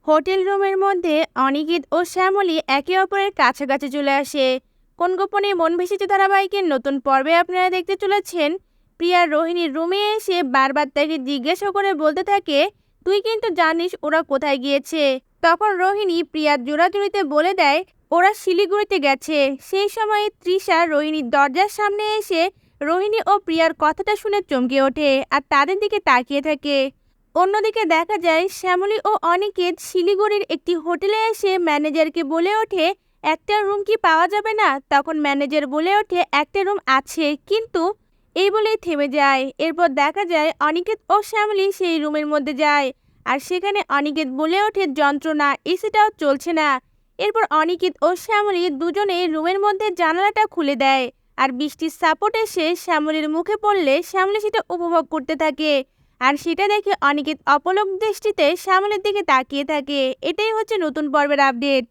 Hotel রুমের মধ্যে অনিকেত ও শ্যামলী একে অপরের কাছাকাছি চলে আসে। কোন গোপনে মন ভেসেছে ধারাবাহিকের নতুন পর্বে আপনারা দেখতে চলেছেন। প্রিয়া রোহিণীর রুমে এসে বারবার তাকে জিজ্ঞাসা করে বলতে থাকে, তুই কিন্তু জানিস ওরা কোথায় গিয়েছে। তখন রোহিণী প্রিয়ার জোড়াজুড়িতে বলে দেয় ওরা শিলিগুড়িতে গেছে। সেই সময় তৃষা রোহিণীর দরজার সামনে এসে রোহিণী ও প্রিয়ার কথাটা শুনে চমকে ওঠে আর তাদের দিকে তাকিয়ে থাকে। অন্যদিকে দেখা যায় শ্যামলী ও অনিকেত শিলিগুড়ির একটি হোটেলে এসে ম্যানেজারকে বলে ওঠে, একটা রুম কি পাওয়া যাবে না। তখন ম্যানেজার বলে ওঠে একটা রুম আছে, কিন্তু এই বলেই থেমে যায়। এরপর দেখা যায় অনিকেত ও শ্যামলী সেই রুমের মধ্যে যায় আর সেখানে অনিকেত বলে ওঠে যন্ত্রণা, এসিটাও চলছে না। এরপর অনিকেত ও শ্যামলী দুজনে রুমের মধ্যে জানালাটা খুলে দেয় আর বৃষ্টির সাপোর্ট এসে শ্যামলীর মুখে পড়লে শ্যামলী সেটা উপভোগ করতে থাকে। আর সেটা দেখে অনিকেত অপলক দৃষ্টিতে শ্যামলের দিকে তাকিয়ে থাকে। এটাই হচ্ছে নতুন পর্বের আপডেট।